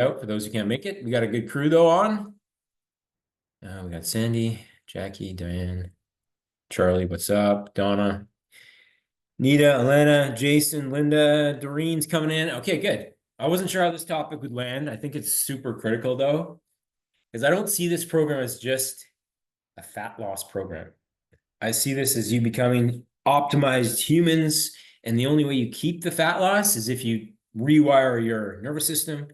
out for those who can't make it. We got a good crew though on. We got Sandy, Jackie, Diane, Charlie, what's up? Donna, Nita, Elena, Jason, Linda, Doreen's coming in. Okay, good. I wasn't sure how this topic would land. I think it's super critical though, because I don't see this program as just a fat loss program. I see this as you becoming optimized humans, and the only way you keep the fat loss is if you rewire your nervous system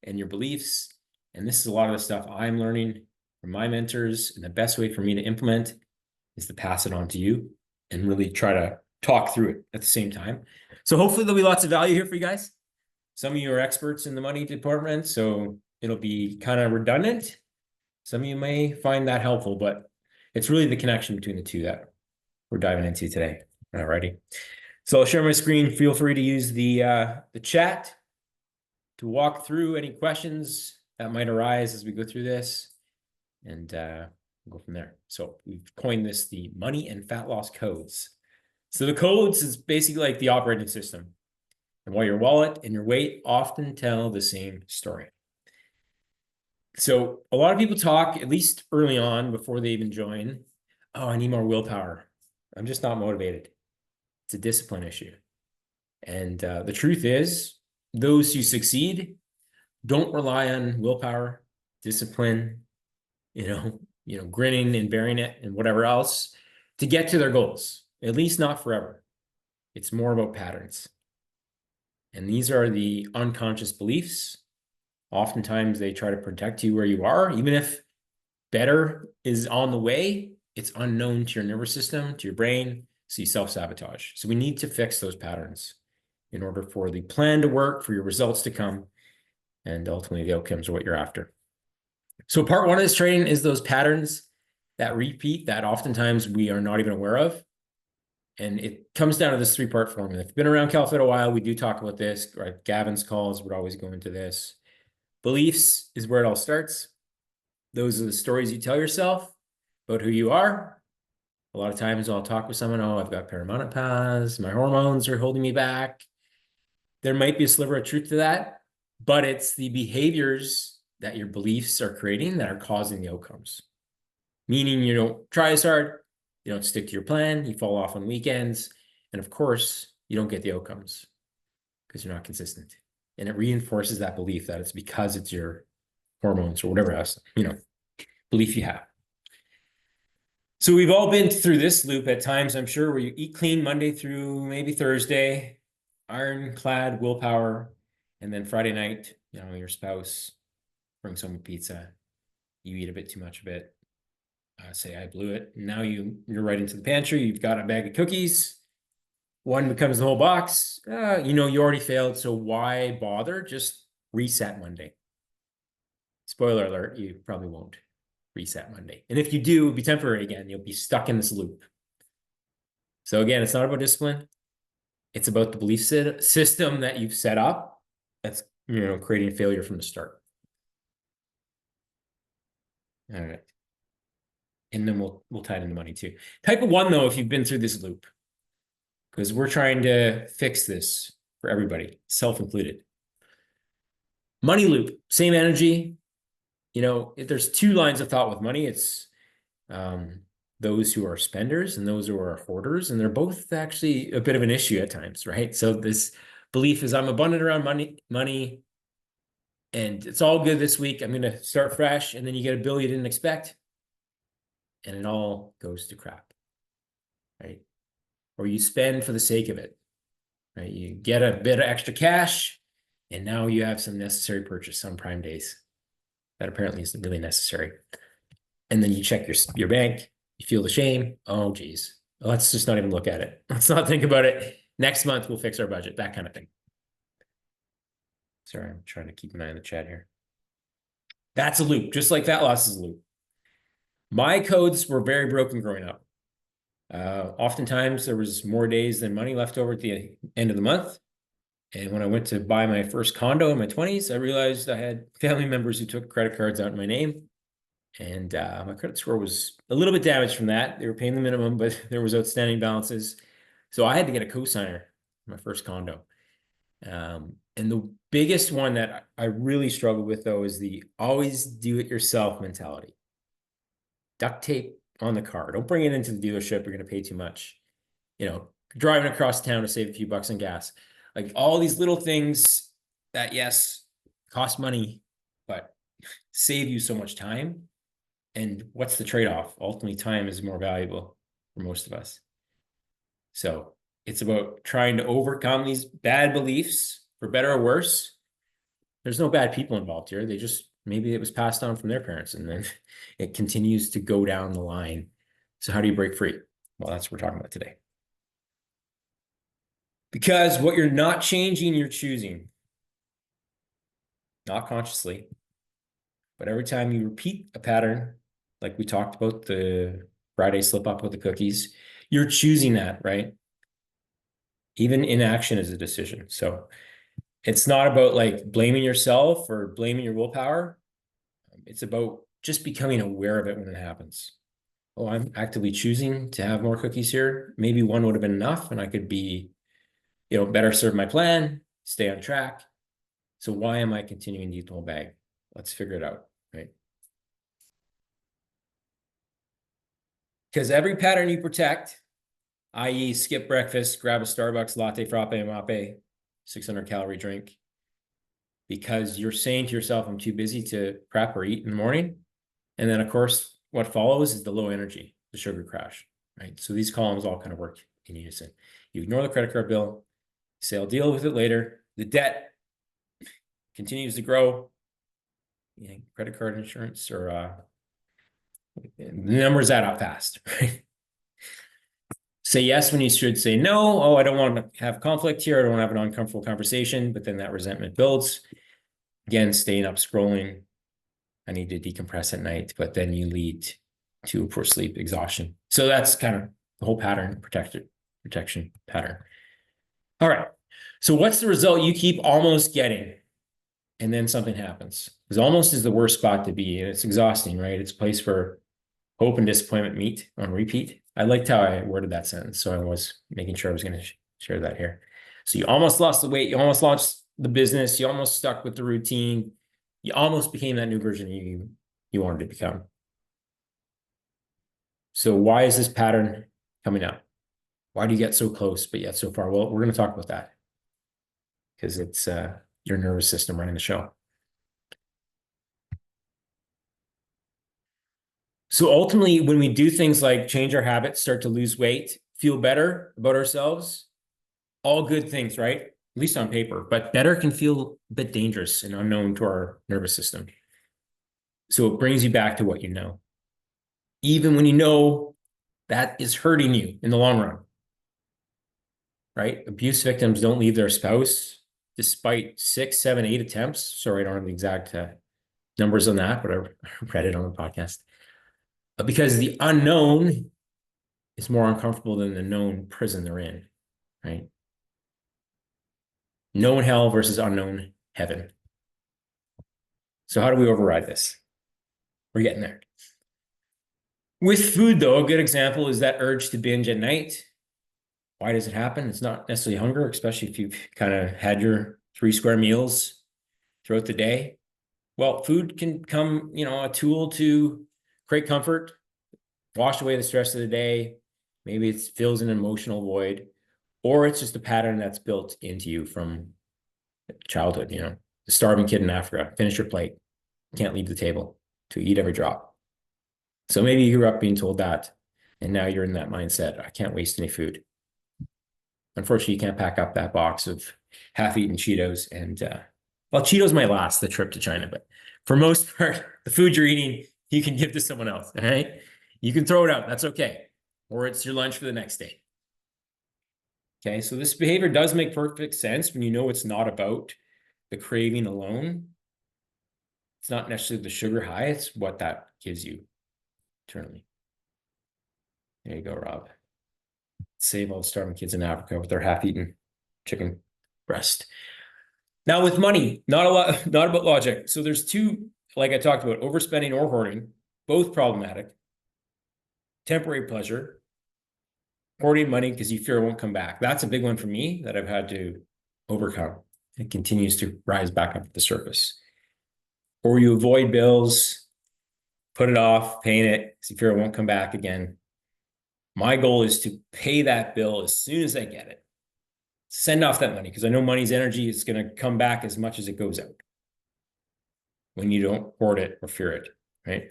and your beliefs. And this is a lot of the stuff I'm learning from my mentors, and the best way for me to implement is to pass it on to you and really try to talk through it at the same time. So hopefully there'll be lots of value here for you guys. Some of you are experts in the money department, so it'll be kind of redundant. Some of you may find that helpful, but it's really the connection between the two that we're diving into today. Alrighty. So I'll share my screen. Feel free to use the chat to walk through any questions that might arise as we go through this, and we'll go from there. So we've coined this the money and fat loss codes. So the codes is basically like the operating system. And while your wallet and your weight often tell the same story. So a lot of people talk, at least early on, before they even join, oh, I need more willpower. I'm just not motivated. It's a discipline issue. And the truth is, those who succeed don't rely on willpower, discipline, grinning and bearing it and whatever else to get to their goals, at least not forever. It's more about patterns. And these are the unconscious beliefs. Oftentimes they try to protect you where you are, even if better is on the way, it's unknown to your nervous system, to your brain, so you self-sabotage. So we need to fix those patterns in order for the plan to work, for your results to come, and ultimately the outcomes are what you're after. So part one of this training is those patterns that repeat that oftentimes we are not even aware of. And it comes down to this three-part formula. If you've been around CalFit a while, we do talk about this, right? Gavin's calls would always go into this. Beliefs is where it all starts. Those are the stories you tell yourself about who you are. A lot of times I'll talk with someone, oh, I've got perimenopause, my hormones are holding me back. There might be a sliver of truth to that, but it's the behaviors that your beliefs are creating that are causing the outcomes. Meaning you don't try as hard, you don't stick to your plan, you fall off on weekends, and of course, you don't get the outcomes because you're not consistent. And it reinforces that belief that it's because it's your hormones or whatever else, belief you have. So we've all been through this loop at times, I'm sure, where you eat clean Monday through maybe Thursday, ironclad willpower, and then Friday night, your spouse brings home a pizza, you eat a bit too much of it, say I blew it. Now you're right into the pantry. You've got a bag of cookies. One becomes the whole box. You already failed. So why bother? Just reset Monday. Spoiler alert, you probably won't reset Monday. And if you do, it'll be temporary again. You'll be stuck in this loop. So again, it's not about discipline. It's about the belief system that you've set up that's, creating failure from the start. All right. And then we'll tie it into money too. Type of 1, though, if you've been through this loop, because we're trying to fix this for everybody, self-included. Money loop, same energy. If there's 2 lines of thought with money, it's those who are spenders and those who are hoarders, and they're both actually a bit of an issue at times, right? So this belief is I'm abundant around money, and it's all good this week. I'm going to start fresh, and then you get a bill you didn't expect, and it all goes to crap, right? Or you spend for the sake of it, right? You get a bit of extra cash, and now you have some necessary purchase on Prime days that apparently isn't really necessary. And then you check your bank, you feel the shame. Oh, geez, let's just not even look at it. Let's not think about it. Next month, we'll fix our budget, that kind of thing. Sorry, I'm trying to keep an eye on the chat here. That's a loop, just like fat loss is a loop. My codes were very broken growing up. Oftentimes there was more days than money left over at the end of the month. And when I went to buy my first condo in my 20s, I realized I had family members who took credit cards out in my name. And my credit score was a little bit damaged from that. They were paying the minimum, but there was outstanding balances. So I had to get a cosigner for my first condo. And the biggest one that I really struggle with, though, is the always do it yourself mentality. Duct tape on the car. Don't bring it into the dealership. You're going to pay too much. Driving across town to save a few bucks on gas. Like all these little things that, yes, cost money, but save you so much time. And what's the trade-off? Ultimately, time is more valuable for most of us. So it's about trying to overcome these bad beliefs, for better or worse. There's no bad people involved here. Maybe it was passed on from their parents, and then it continues to go down the line. So how do you break free? Well, that's what we're talking about today. Because what you're not changing, you're choosing. Not consciously. But every time you repeat a pattern, like we talked about the Friday slip up with the cookies, you're choosing that, right? Even inaction is a decision. So it's not about like blaming yourself or blaming your willpower. It's about just becoming aware of it when it happens. Oh, I'm actively choosing to have more cookies here. Maybe one would have been enough and I could be, better serve my plan, stay on track. So why am I continuing to eat the whole bag? Let's figure it out, right? Because every pattern you protect, i.e. skip breakfast, grab a Starbucks latte, frappe, mape, 600-calorie drink, because you're saying to yourself, I'm too busy to prep or eat in the morning. And then, of course, what follows is the low energy, the sugar crash, right? So these columns all kind of work in unison. You ignore the credit card bill, say, I'll deal with it later. The debt continues to grow. Credit card insurance or the numbers add up fast, right? Say yes when you should say no. Oh, I don't want to have conflict here. I don't want to have an uncomfortable conversation, but then that resentment builds. Again, staying up scrolling. I need to decompress at night, but then you lead to poor sleep, exhaustion. So that's kind of the whole pattern, protection pattern. All right. So what's the result you keep almost getting? And then something happens. Because almost is the worst spot to be. And it's exhausting, right? It's a place where hope and disappointment meet on repeat. I liked how I worded that sentence. So I was making sure I was going to share that here. So you almost lost the weight. You almost lost the business. You almost stuck with the routine. You almost became that new version you wanted to become. So why is this pattern coming up? Why do you get so close, but yet so far? Well, we're going to talk about that because it's your nervous system running the show. So ultimately, when we do things like change our habits, start to lose weight, feel better about ourselves, all good things, right? At least on paper, but better can feel a bit dangerous and unknown to our nervous system. So it brings you back to what you know, even when you know that is hurting you in the long run, right? Abuse victims don't leave their spouse despite 6, 7, 8 attempts. Sorry, I don't have the exact numbers on that, but I read it on the podcast. Because the unknown is more uncomfortable than the known prison they're in, right? Known hell versus unknown heaven. So how do we override this? We're getting there. With food, though, a good example is that urge to binge at night. Why does it happen? It's not necessarily hunger, especially if you've kind of had your 3 square meals throughout the day. Well, food can come, a tool to create comfort, wash away the stress of the day. Maybe it fills an emotional void, or it's just a pattern that's built into you from childhood. The starving kid in Africa, finish your plate, can't leave the table to eat every drop. So maybe you grew up being told that, and now you're in that mindset. I can't waste any food. Unfortunately, you can't pack up that box of half-eaten Cheetos. And well, Cheetos might last the trip to China, but for most part, the food you're eating, you can give to someone else. All right, you can throw it out. That's okay, or it's your lunch for the next day. Okay, so this behavior does make perfect sense when you know it's not about the craving alone. It's not necessarily the sugar high, it's what that gives you internally. There you go, Rob. Save all the starving kids in Africa with their half-eaten chicken breast. Now with money, not about logic. So there's 2, like I talked about, overspending or hoarding, both problematic. Temporary pleasure, hoarding money because you fear it won't come back. That's a big one for me that I've had to overcome. it continues to rise back up to the surface. Or you avoid bills, put it off, paying it, because you fear it won't come back again. My goal is to pay that bill as soon as I get it. Send off that money, because I know money's energy is going to come back as much as it goes out when you don't hoard it or fear it, right?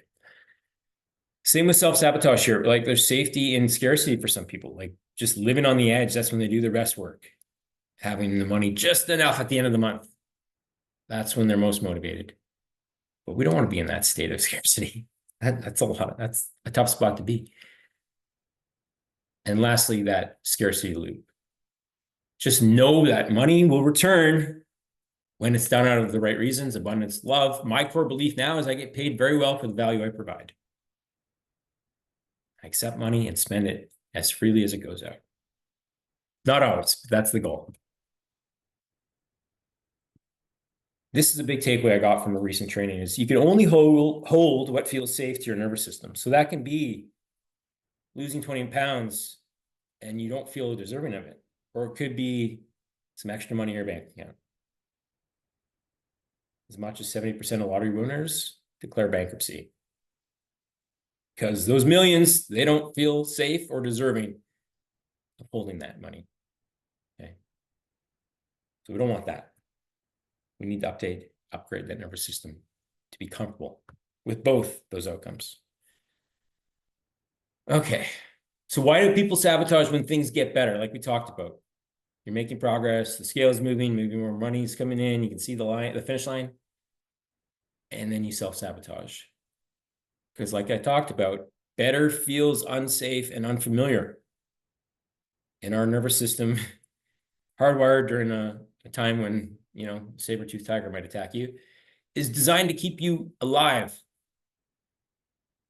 Same with self-sabotage here. Like there's safety in scarcity for some people, like just living on the edge. That's when they do their best work. Having the money just enough at the end of the month. That's when they're most motivated. But we don't want to be in that state of scarcity. That's a tough spot to be. And lastly, that scarcity loop. Just know that money will return when it's done out of the right reasons, abundance, love. My core belief now is I get paid very well for the value I provide. I accept money and spend it as freely as it goes out. Not always, but that's the goal. This is a big takeaway I got from a recent training is you can only hold what feels safe to your nervous system. So that can be losing 20 pounds and you don't feel deserving of it. Or it could be some extra money in your bank account. As much as 70% of lottery winners declare bankruptcy. Because those millions, they don't feel safe or deserving of holding that money. Okay. So we don't want that. We need to upgrade that nervous system to be comfortable with both those outcomes. Okay. So why do people sabotage when things get better? Like we talked about. You're making progress, the scale is moving, maybe more money is coming in, you can see the finish line, and then you self-sabotage. Because like I talked about, better feels unsafe and unfamiliar. And our nervous system, hardwired during a time when, saber-toothed tiger might attack you, is designed to keep you alive,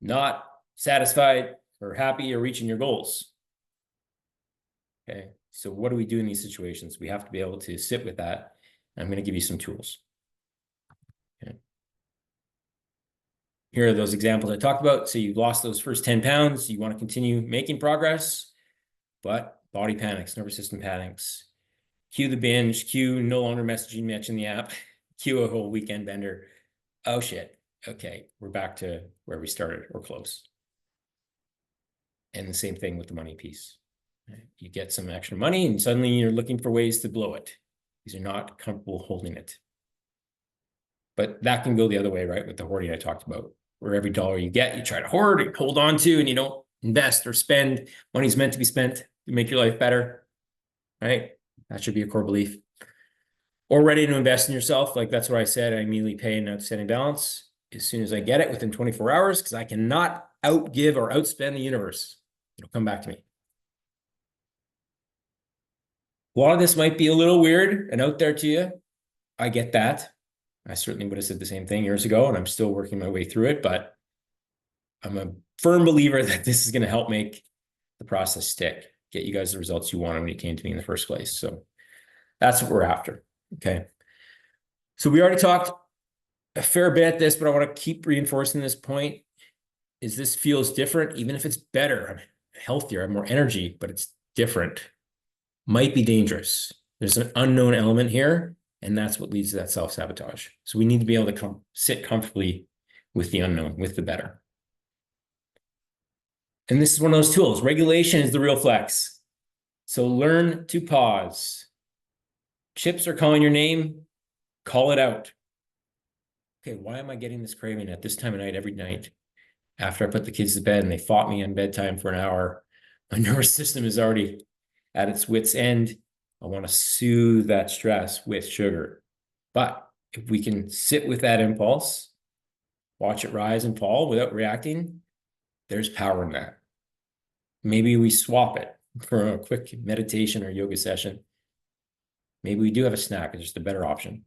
not satisfied or happy or reaching your goals. Okay, so what do we do in these situations? We have to be able to sit with that. I'm going to give you some tools. Okay. Here are those examples I talked about. So you've lost those first 10 pounds. You want to continue making progress, but body panics, nervous system panics. Cue the binge, cue no longer messaging Mitch in the app, cue a whole weekend bender. Oh shit, okay, we're back to where we started or close. And the same thing with the money piece. You get some extra money and suddenly you're looking for ways to blow it because you're not comfortable holding it. But that can go the other way, right? With the hoarding I talked about, where every dollar you get, you try to hoard and hold on to, and you don't invest or spend. Money's meant to be spent to make your life better, right? That should be a core belief. Or ready to invest in yourself. Like that's what I said. I immediately pay an outstanding balance as soon as I get it within 24 hours because I cannot outgive or outspend the universe. It'll come back to me. A lot of this might be a little weird and out there to you. I get that. I certainly would have said the same thing years ago, and I'm still working my way through it, but I'm a firm believer that this is going to help make the process stick, get you guys the results you wanted when you came to me in the first place. So that's what we're after. Okay. So we already talked a fair bit at this, but I want to keep reinforcing this point. Is this feels different, even if it's better, I'm healthier, I have more energy, but it's different. Might be dangerous. There's an unknown element here, and that's what leads to that self-sabotage. So we need to be able to sit comfortably with the unknown, with the better. And this is one of those tools. Regulation is the real flex. So learn to pause. Chips are calling your name, call it out. Okay, why am I getting this craving at this time of night every night? After I put the kids to bed and they fought me on bedtime for an hour, my nervous system is already at its wit's end. I want to soothe that stress with sugar. But if we can sit with that impulse, watch it rise and fall without reacting, there's power in that. Maybe we swap it for a quick meditation or yoga session. Maybe we do have a snack, it's just a better option.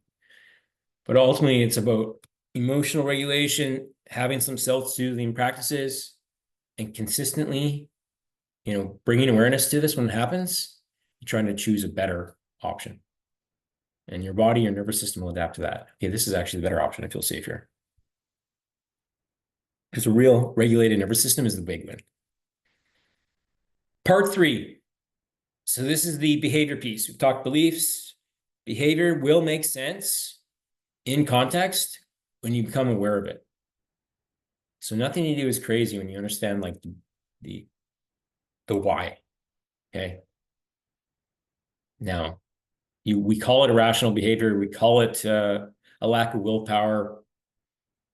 But ultimately, it's about emotional regulation, having some self-soothing practices, and consistently, bringing awareness to this when it happens, you're trying to choose a better option. And your body, your nervous system will adapt to that. Okay, this is actually the better option. I feel safer. Because a real regulated nervous system is the big win. Part 3. So this is the behavior piece. We've talked beliefs, Behavior will make sense in context when you become aware of it. So nothing you do is crazy when you understand like the why. Okay. Now, we call it irrational behavior. We call it a lack of willpower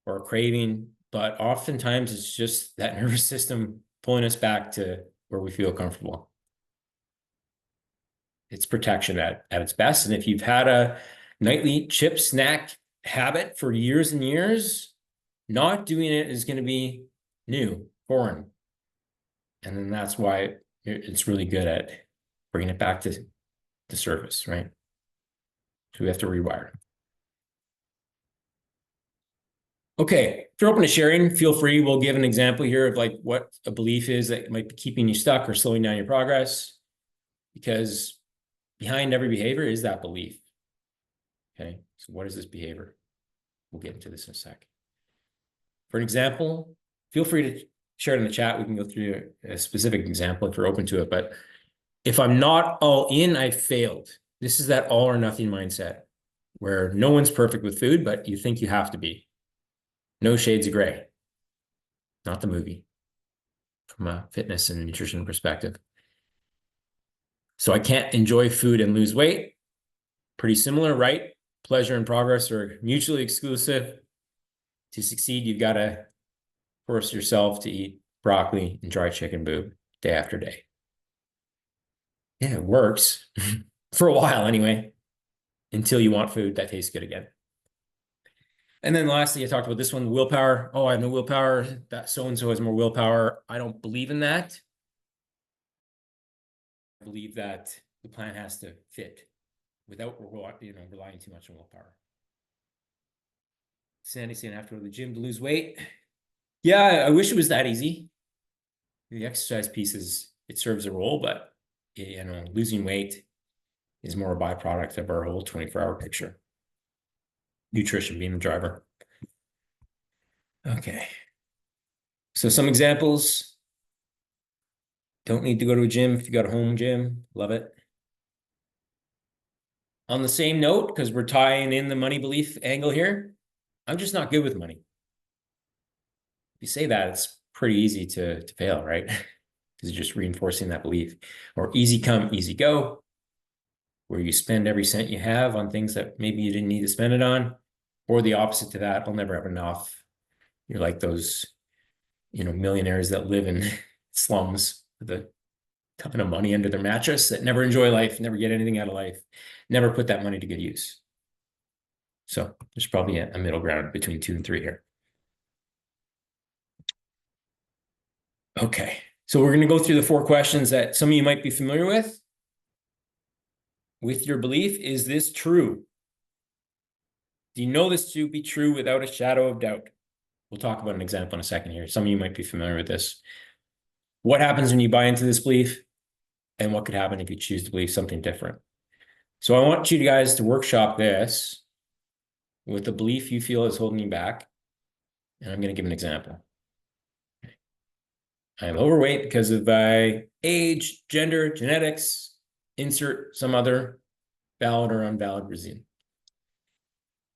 or a craving, but oftentimes it's just that nervous system pulling us back to where we feel comfortable. It's protection at its best. And if you've had a nightly chip snack habit for years and years, not doing it is going to be new, foreign. And then that's why it's really good at bringing it back to the surface, right? So we have to rewire. Okay, if you're open to sharing, feel free. We'll give an example here of like what a belief is that might be keeping you stuck or slowing down your progress, because behind every behavior is that belief. Okay, so what is this behavior? We'll get into this in a sec. For an example, feel free to share it in the chat. We can go through a specific example if you're open to it. But if I'm not all in, I failed. This is that all or nothing mindset where no one's perfect with food, but you think you have to be. No Shades of Gray, not the movie, from a fitness and nutrition perspective. So I can't enjoy food and lose weight. Pretty similar, right? Pleasure and progress are mutually exclusive. To succeed, you've got to force yourself to eat broccoli and dry chicken boob day after day. Yeah, it works for a while anyway, until you want food that tastes good again. And then lastly, I talked about this one, willpower. Oh, I have no willpower. That so-and-so has more willpower. I don't believe in that. I believe that the plan has to fit without relying too much on willpower. Sandy saying I have to go to the gym to lose weight. Yeah, I wish it was that easy. The exercise piece it serves a role, but losing weight is more a byproduct of our whole 24-hour picture. Nutrition being the driver. Okay. So some examples. Don't need to go to a gym if you got a home gym. Love it. On the same note, because we're tying in the money belief angle here, I'm just not good with money. If you say that, it's pretty easy to fail, right? Because you're just reinforcing that belief. Or easy come, easy go, where you spend every cent you have on things that maybe you didn't need to spend it on. Or the opposite to that, I'll never have enough. You're like those, millionaires that live in slums with a ton of money under their mattress that never enjoy life, never get anything out of life, never put that money to good use. So there's probably a middle ground between 2 and 3 here. Okay, so we're going to go through the 4 questions that some of you might be familiar with. With your belief, is this true? Do you know this to be true without a shadow of doubt? We'll talk about an example in a second here. Some of you might be familiar with this. What happens when you buy into this belief? And what could happen if you choose to believe something different? So I want you guys to workshop this with the belief you feel is holding you back. And I'm going to give an example. I am overweight because of my age, gender, genetics, insert some other valid or invalid reason.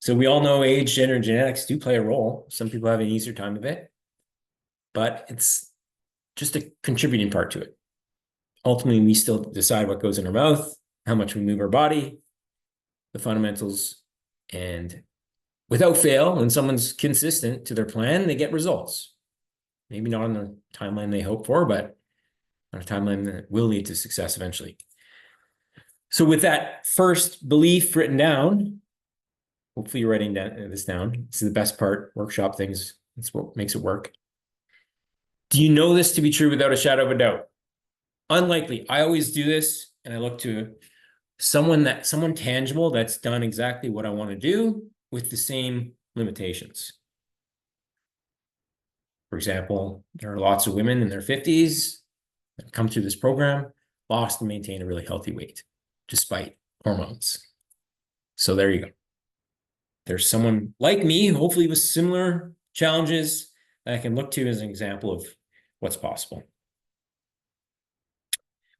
So we all know age, gender, and genetics do play a role. Some people have an easier time of it, but it's just a contributing part to it. Ultimately, we still decide what goes in our mouth, how much we move our body, the fundamentals, and without fail, when someone's consistent to their plan, they get results. Maybe not on the timeline they hope for, but on a timeline that will lead to success eventually. So with that first belief written down, hopefully you're writing this down. This is the best part, workshop things. That's what makes it work. Do you know this to be true without a shadow of a doubt? Unlikely. I always do this, and I look to someone tangible that's done exactly what I want to do with the same limitations. For example, there are lots of women in their 50s that come through this program, lost and maintain a really healthy weight, despite hormones. So there you go. There's someone like me, hopefully with similar challenges, that I can look to as an example of what's possible.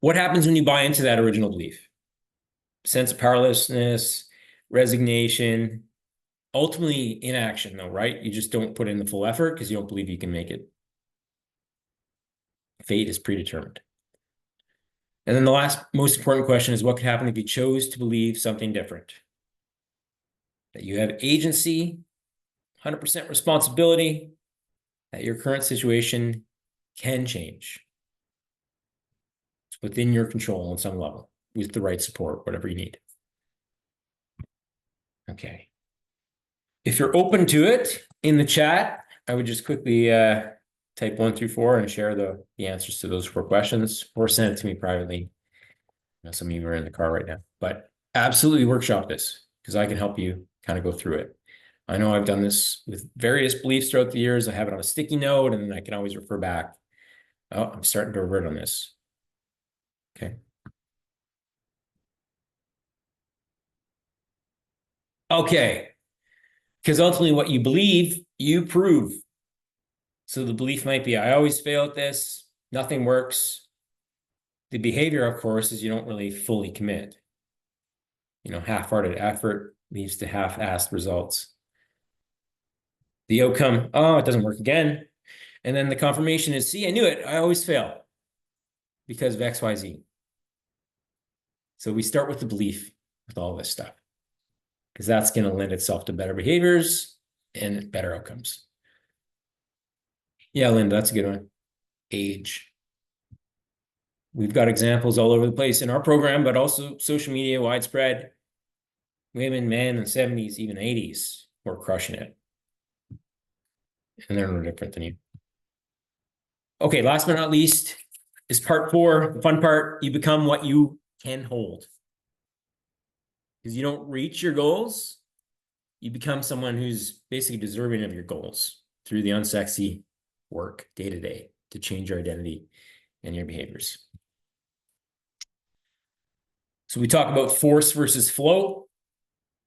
What happens when you buy into that original belief? sense of powerlessness, resignation, ultimately inaction though, right? You just don't put in the full effort because you don't believe you can make it. Fate is predetermined. And then the last most important question is what could happen if you chose to believe something different? That you have agency, 100% responsibility, that your current situation can change. It's within your control on some level with the right support, whatever you need. Okay. If you're open to it in the chat, I would just quickly type 1 through 4 and share the answers to those 4 questions, or send it to me privately. I know some of you are in the car right now, but absolutely workshop this because I can help you kind of go through it. I know I've done this with various beliefs throughout the years. I have it on a sticky note and then I can always refer back. Oh, I'm starting to revert on this. Okay. Okay. Because ultimately what you believe, you prove. So the belief might be, I always fail at this. Nothing works. The behavior, of course, is you don't really fully commit. Half-hearted effort leads to half-assed results. The outcome, oh, it doesn't work again. And then the confirmation is, see, I knew it. I always fail because of X, Y, Z. So we start with the belief with all this stuff because that's going to lend itself to better behaviors and better outcomes. Yeah, Linda, that's a good one. Age. We've got examples all over the place in our program, but also social media, widespread. Women, men in the 70s, even 80s were crushing it. And they're no different than you. Okay, last but not least is part 4, the fun part. You become what you can hold. Because you don't reach your goals, you become someone who's basically deserving of your goals through the unsexy work day to day to change your identity and your behaviors. So we talk about force versus flow,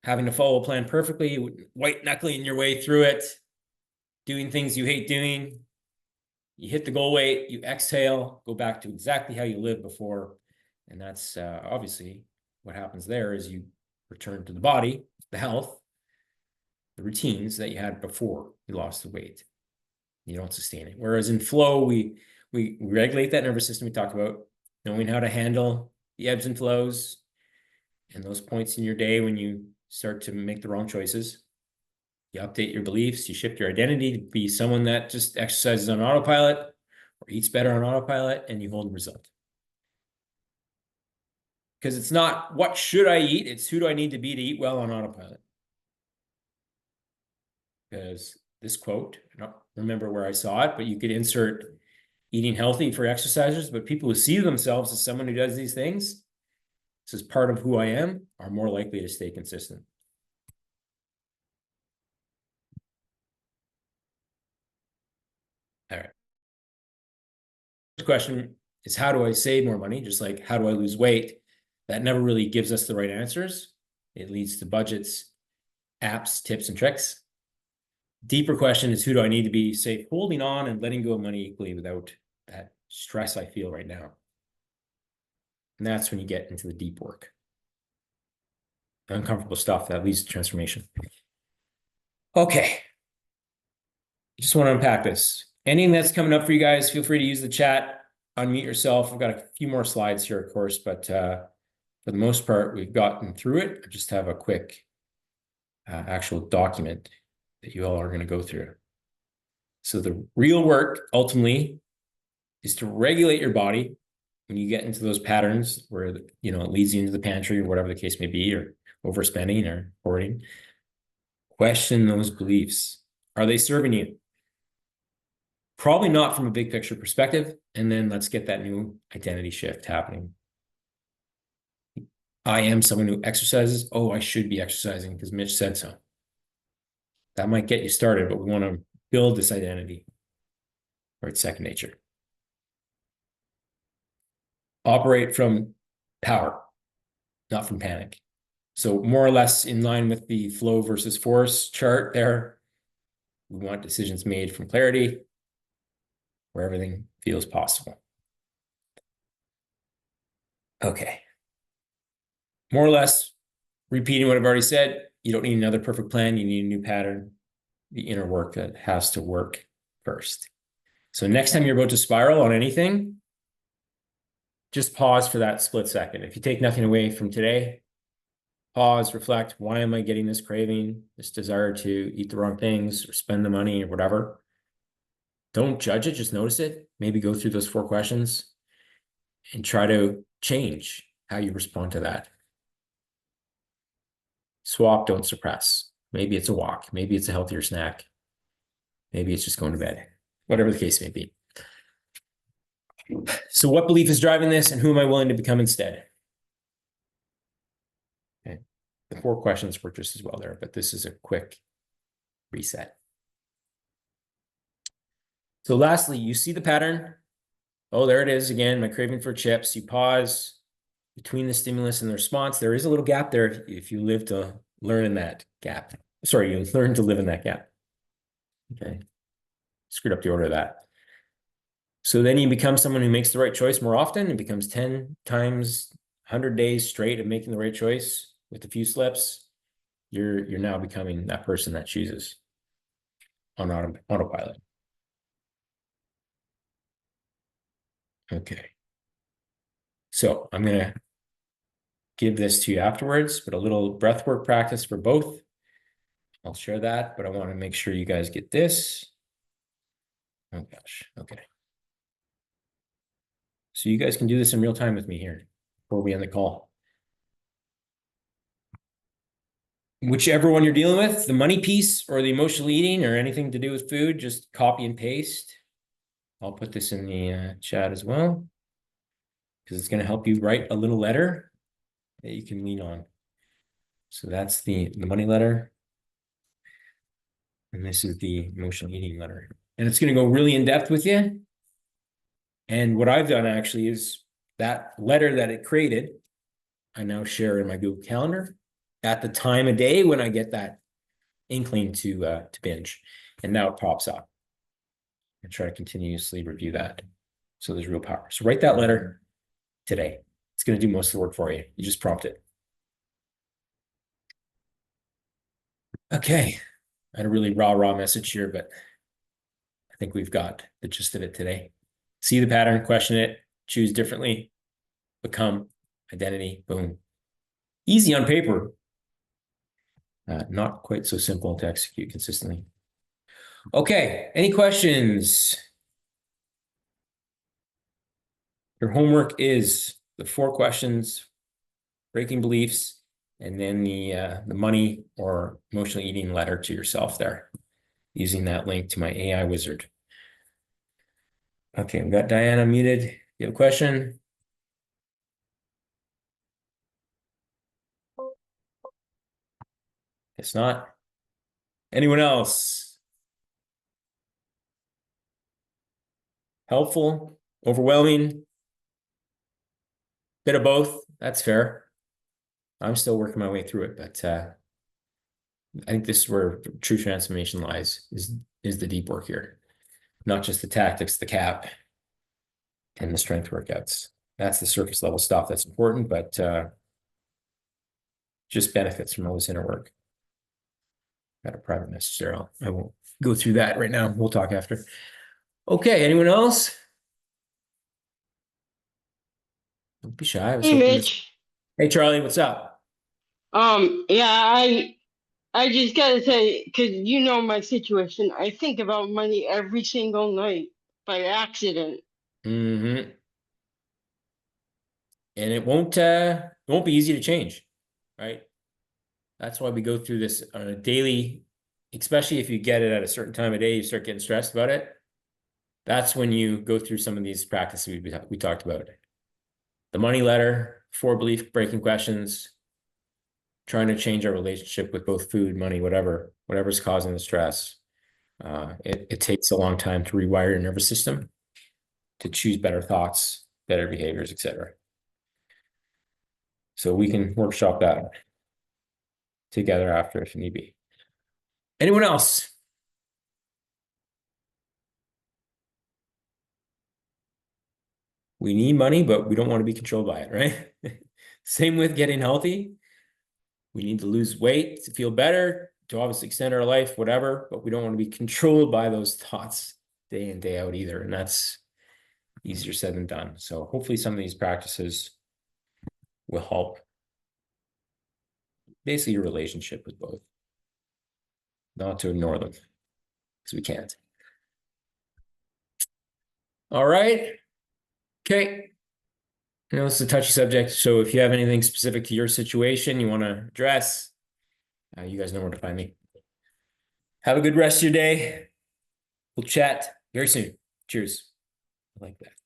having to follow a plan perfectly, white knuckling your way through it, doing things you hate doing. You hit the goal weight, you exhale, go back to exactly how you lived before. And that's obviously what happens there is you return to the body, the health, the routines that you had before you lost the weight. You don't sustain it. Whereas in flow, we regulate that nervous system we talked about, knowing how to handle the ebbs and flows and those points in your day when you start to make the wrong choices. You update your beliefs, you shift your identity to be someone that just exercises on autopilot or eats better on autopilot, and you hold the result. Because it's not what should I eat, it's who do I need to be to eat well on autopilot. Because this quote, I don't remember where I saw it, but you could insert eating healthy for exercisers, but people who see themselves as someone who does these things, this is part of who I am, are more likely to stay consistent. All right. First question is how do I save more money? Just like how do I lose weight? That never really gives us the right answers. It leads to budgets, apps, tips, and tricks. Deeper question is who do I need to be safe holding on and letting go of money equally without that stress I feel right now? And that's when you get into the deep work. Uncomfortable stuff that leads to transformation. Okay. Just want to unpack this. Anything that's coming up for you guys, feel free to use the chat, unmute yourself. We've got a few more slides here, of course, but for the most part, we've gotten through it. I just have a quick actual document that you all are going to go through. So the real work ultimately is to regulate your body when you get into those patterns where it leads you into the pantry or whatever the case may be, or overspending or hoarding. Question those beliefs. Are they serving you? Probably not from a big picture perspective. And then let's get that new identity shift happening. I am someone who exercises. Oh, I should be exercising because Mitch said so. That might get you started, but we want to build this identity where it's second nature. Operate from power, not from panic. So more or less in line with the flow versus force chart there. We want decisions made from clarity where everything feels possible. Okay. more or less repeating what I've already said. You don't need another perfect plan. You need a new pattern, the inner work that has to work first. So next time you're about to spiral on anything, just pause for that split second. If you take nothing away from today, pause, reflect. Why am I getting this craving, this desire to eat the wrong things or spend the money or whatever? Don't judge it, just notice it. Maybe go through those 4 questions and try to change how you respond to that. Swap, don't suppress. Maybe it's a walk. Maybe it's a healthier snack. Maybe it's just going to bed. Whatever the case may be. So what belief is driving this and who am I willing to become instead? Okay. The 4 questions work just as well there, but this is a quick reset. So lastly, you see the pattern. Oh, there it is again, my craving for chips. You pause between the stimulus and the response. There is a little gap there if you live to learn in that gap. Sorry, you learn to live in that gap. Okay. Screwed up the order of that. So then you become someone who makes the right choice more often. It becomes 10 times 100 days straight of making the right choice with a few slips. You're now becoming that person that chooses on autopilot. Okay. So I'm going to give this to you afterwards, but a little breathwork practice for both. I'll share that, but I want to make sure you guys get this. Oh gosh. Okay. So you guys can do this in real time with me here before we end the call. Whichever one you're dealing with, the money piece or the emotional eating or anything to do with food, just copy and paste. I'll put this in the chat as well, because it's going to help you write a little letter that you can lean on. So that's the money letter. And this is the emotional eating letter. And it's going to go really in depth with you. And what I've done actually is that letter that it created, I now share in my Google Calendar at the time of day when I get that inkling to binge. And now it pops up. And try to continuously review that. So there's real power. So write that letter today. It's going to do most of the work for you. You just prompt it. Okay. I had a really raw message here, but I think we've got the gist of it today. See the pattern, question it, choose differently, become, identity, boom. Easy on paper. Not quite so simple to execute consistently. Okay, any questions? Your homework is the 4 questions, breaking beliefs, and then the money or emotional eating letter to yourself there, using that link to my AI wizard. Okay, we've got Diana muted. You have a question? Guess not. Anyone else? Helpful? Overwhelming? Bit of both. That's fair. I'm still working my way through it, but I think this is where true transformation lies, is the deep work here. Not just the tactics, the cap, and the strength workouts. That's the surface level stuff that's important, but just benefits from all this inner work. Got a private message there. I won't go through that right now. We'll talk after. Okay, anyone else? Don't be shy. Hey, Mitch. Hey, Charlie, what's up? Yeah, I just gotta say, because you know my situation, I think about money every single night by accident. Mm-hmm. And it won't be easy to change, right? That's why we go through this on a daily, especially if you get it at a certain time of day, you start getting stressed about it. That's when you go through some of these practices we talked about. The money letter, 4 belief breaking questions, trying to change our relationship with both food, money, whatever's causing the stress. It takes a long time to rewire your nervous system to choose better thoughts, better behaviors, etc. So we can workshop that together after if need be. Anyone else? We need money, but we don't want to be controlled by it, right? Same with getting healthy. We need to lose weight to feel better, to obviously extend our life, whatever, but we don't want to be controlled by those thoughts day in, day out either. And that's easier said than done. So hopefully some of these practices will help basically your relationship with both. Not to ignore them, because we can't. All right. Okay. I know it's a touchy subject, so if you have anything specific to your situation you want to address, you guys know where to find me. Have a good rest of your day. We'll chat very soon. Cheers. I like that.